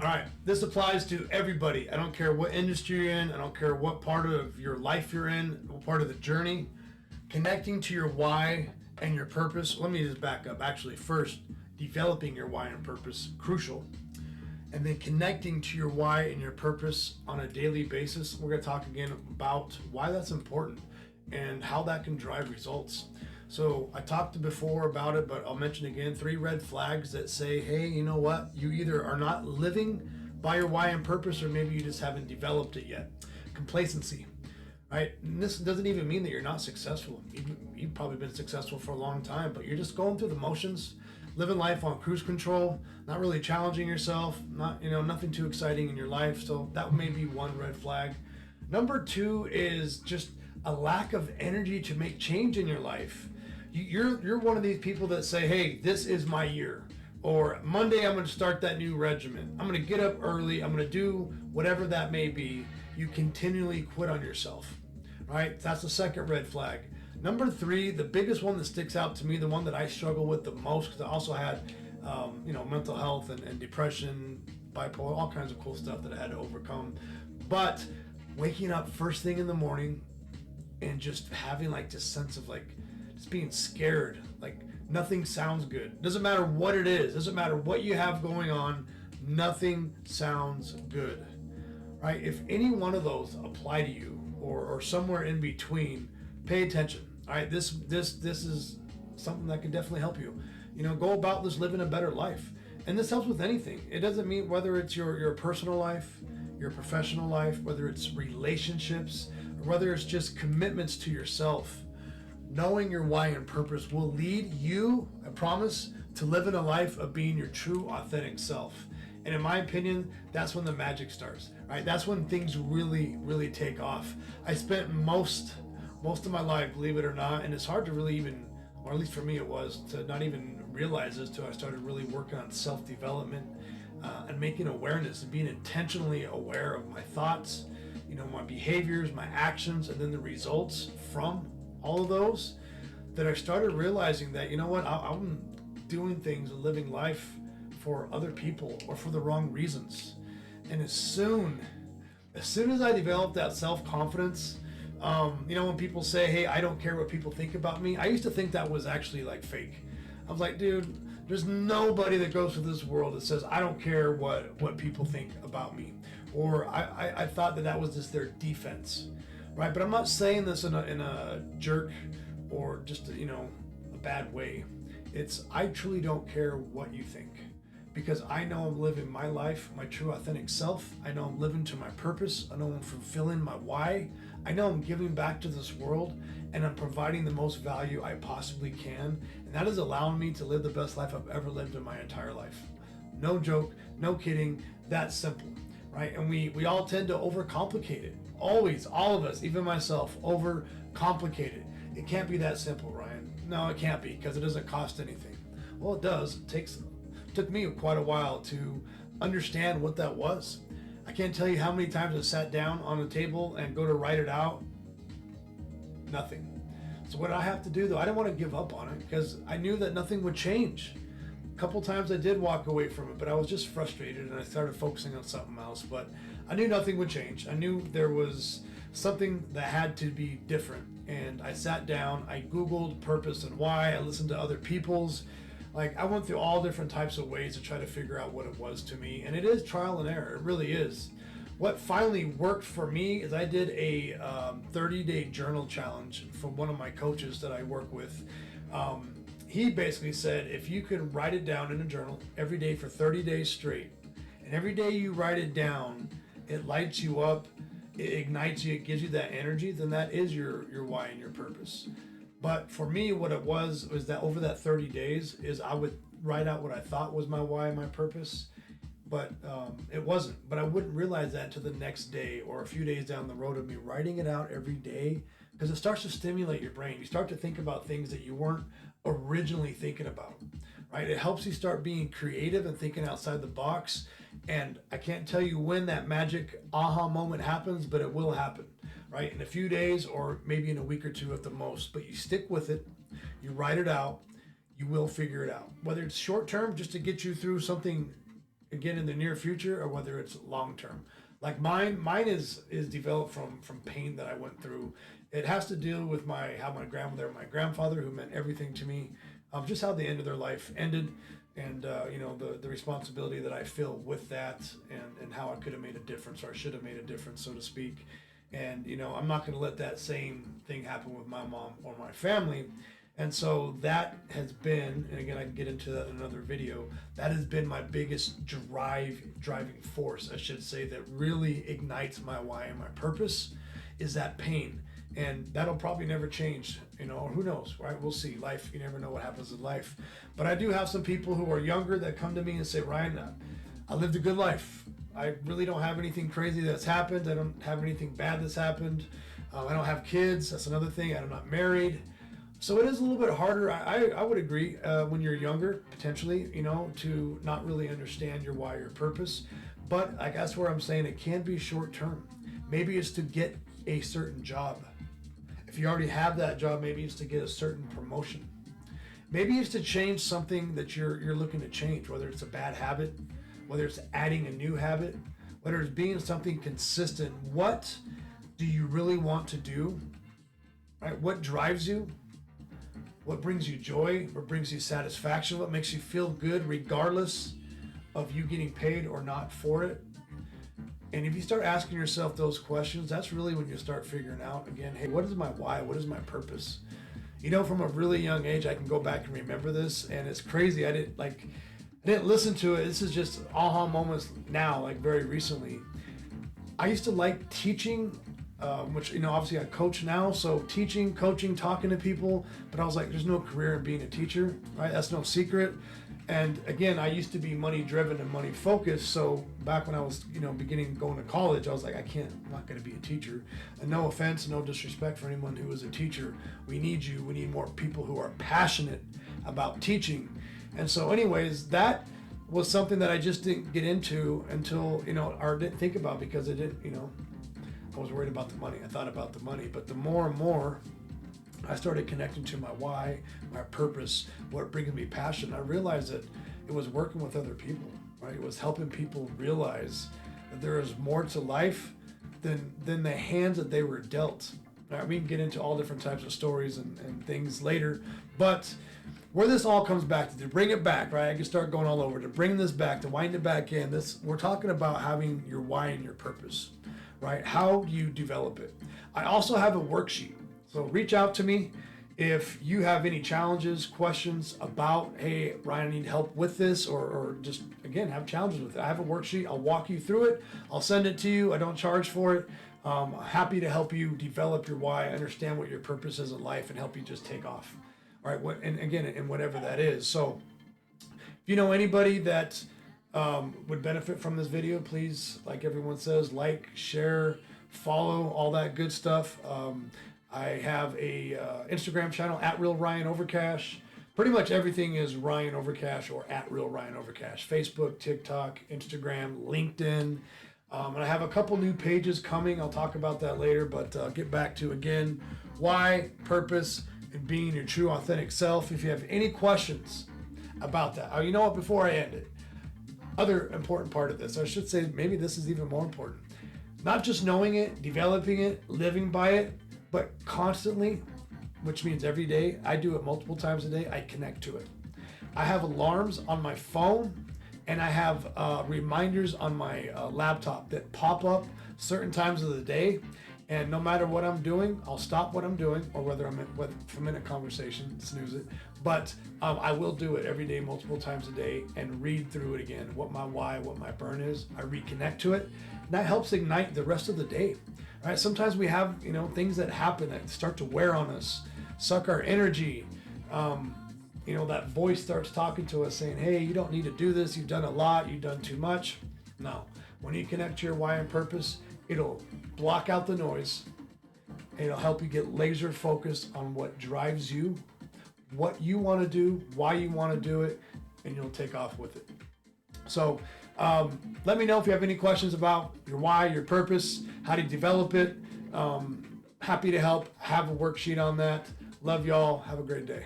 All right, this applies to everybody. I don't care what industry you're in, I don't care what part of your life you're in, what part of the journey. Connecting to your why and your purpose. Let me just back up. Actually, first, developing your why and purpose, crucial. And then connecting to your why and your purpose on a daily basis. We're going to talk again about why that's important and how that can drive results. So I talked before about it, but I'll mention again 3 red flags that say, hey, you know what? You either are not living by your why and purpose, or maybe you just haven't developed it yet. Complacency, right? And this doesn't even mean that you're not successful. You've probably been successful for a long time, but you're just going through the motions, living life on cruise control, not really challenging yourself, nothing too exciting in your life. So that may be one red flag. Number 2 is just a lack of energy to make change in your life. You're one of these people that say, hey, this is my year, or Monday I'm going to start that new regimen. I'm going to get up early. I'm going to do whatever that may be. You continually quit on yourself, right? That's the second red flag. Number 3, the biggest one that sticks out to me, the one that I struggle with the most, because I also had, mental health and depression, bipolar, all kinds of cool stuff that I had to overcome. But waking up first thing in the morning and just having like this sense of like just being scared, like nothing sounds good. Doesn't matter what it is, doesn't matter what you have going on, nothing sounds good, right? If any one of those apply to you, or somewhere in between, pay attention. All right, this is something that can definitely help you. Go about this living a better life, and this helps with anything. It doesn't mean whether it's your personal life, your professional life, whether it's relationships, or whether it's just commitments to yourself. Knowing your why and purpose will lead you, I promise, to living a life of being your true, authentic self. And in my opinion, that's when the magic starts, right? That's when things really, really take off. I spent most of my life, believe it or not, and it's hard to really even, or at least for me it was, to not even realize this until I started really working on self-development and making awareness and being intentionally aware of my thoughts, my behaviors, my actions, and then the results from all of those, that I started realizing that, I'm doing things and living life for other people or for the wrong reasons. And as soon as I developed that self-confidence, when people say, hey, I don't care what people think about me, I used to think that was actually like fake. I was like, dude, there's nobody that goes through this world that says, I don't care what people think about me. Or I thought that was just their defense, right? But I'm not saying this in a jerk or just a bad way. It's, I truly don't care what you think, because I know I'm living my life, my true authentic self. I know I'm living to my purpose. I know I'm fulfilling my why. I know I'm giving back to this world, and I'm providing the most value I possibly can. And that is allowing me to live the best life I've ever lived in my entire life. No joke, no kidding, that's simple, right? And we all tend to overcomplicate it. Always, all of us, even myself, overcomplicate it. It can't be that simple, Ryan. No, it can't be, because it doesn't cost anything. Well, it does. It took me quite a while to understand what that was. I can't tell you how many times I sat down on a table and go to write it out. Nothing. So what I have to do, though, I didn't want to give up on it, because I knew that nothing would change. A couple times I did walk away from it, but I was just frustrated and I started focusing on something else. But I knew nothing would change. I knew there was something that had to be different. And I sat down, I Googled purpose and why, I listened to other people's. I went through all different types of ways to try to figure out what it was to me. And it is trial and error. It really is. What finally worked for me is I did a 30-day journal challenge from one of my coaches that I work with. He basically said, if you could write it down in a journal every day for 30 days straight, and every day you write it down, it lights you up, it ignites you, it gives you that energy, then that is your why and your purpose. But for me, what it was that over that 30 days is I would write out what I thought was my why and my purpose, but it wasn't. But I wouldn't realize that until the next day or a few days down the road of me writing it out every day, because it starts to stimulate your brain. You start to think about things that you weren't originally thinking about, right? It helps you start being creative and thinking outside the box. And I can't tell you when that magic aha moment happens, but it will happen, right? In a few days or maybe in a week or two at the most. But you stick with it, you write it out, you will figure it out. Whether it's short term, just to get you through something again in the near future or whether it's long term. Like mine is developed from pain that I went through. It has to deal with how my grandmother, my grandfather, who meant everything to me, just how the end of their life ended, and the responsibility that I feel with that, and how I could have made a difference, or I should have made a difference, so to speak. And I'm not going to let that same thing happen with my mom or my family. And so that has been, and again, I can get into that in another video, that has been my biggest driving force, I should say, that really ignites my why and my purpose, is that pain. And that'll probably never change, or who knows, right? We'll see. Life, you never know what happens in life. But I do have some people who are younger that come to me and say, Ryan, I lived a good life. I really don't have anything crazy that's happened. I don't have anything bad that's happened. I don't have kids. That's another thing. I'm not married. So it is a little bit harder. I would agree when you're younger, potentially, to not really understand your why, your purpose. But I guess where I'm saying it can be short term. Maybe it's to get a certain job. If you already have that job, maybe it's to get a certain promotion. Maybe it's to change something that you're looking to change, whether it's a bad habit, whether it's adding a new habit, whether it's being something consistent. What do you really want to do? Right? What drives you? What brings you joy? What brings you satisfaction? What makes you feel good regardless of you getting paid or not for it? And if you start asking yourself those questions, that's really when you start figuring out, again, hey, what is my why? What is my purpose? From a really young age, I can go back and remember this, and it's crazy. I didn't listen to it. This is just aha moments now, like very recently. I used to like teaching, which, obviously I coach now. So teaching, coaching, talking to people, but I was like, there's no career in being a teacher, right? That's no secret. And again, I used to be money driven and money focused. So back when I was, going to college, I was like, I'm not going to be a teacher. And no offense, no disrespect for anyone who is a teacher. We need you. We need more people who are passionate about teaching. And so anyways, that was something that I just didn't get into until, or didn't think about, because I didn't, I was worried about the money. I thought about the money, but the more and more I started connecting to my why, my purpose, what brings me passion, I realized that it was working with other people, right? It was helping people realize that there is more to life than the hands that they were dealt. Now, we can get into all different types of stories and things later, but where this all comes back to bring it back, right? I can start going all over, to bring this back, to wind it back in. We're talking about having your why and your purpose, right? How do you develop it? I also have a worksheet. So reach out to me if you have any challenges, questions about, hey, Ryan, I need help with this, or just, again, have challenges with it. I have a worksheet. I'll walk you through it. I'll send it to you. I don't charge for it. Happy to help you develop your why, understand what your purpose is in life, and help you just take off. All right, and whatever that is. So if you know anybody that would benefit from this video, please, like everyone says, like, share, follow, all that good stuff. I have a Instagram channel, @RealRyanOvercash. Pretty much everything is Ryan Overcash or @RealRyanOvercash. Facebook, TikTok, Instagram, LinkedIn. And I have a couple new pages coming. I'll talk about that later, but get back to, again, why, purpose, and being your true, authentic self. If you have any questions about that, you know what, before I end it, other important part of this, I should say, maybe this is even more important. Not just knowing it, developing it, living by it, but constantly, which means every day, I do it multiple times a day, I connect to it. I have alarms on my phone, and I have reminders on my laptop that pop up certain times of the day. And no matter what I'm doing, I'll stop what I'm doing, or whether if I'm in a conversation, snooze it. But I will do it every day, multiple times a day, and read through it again, what my why, what my burn is. I reconnect to it, and that helps ignite the rest of the day. All right, sometimes we have things that happen that start to wear on us, suck our energy. That voice starts talking to us saying, hey, you don't need to do this. You've done a lot. You've done too much. No, when you connect to your why and purpose, it'll block out the noise. It'll help you get laser focused on what drives you, what you want to do, why you want to do it, and you'll take off with it. So let me know if you have any questions about your why, your purpose, how to develop it. Happy to help. Have a worksheet on that. Love y'all. Have a great day.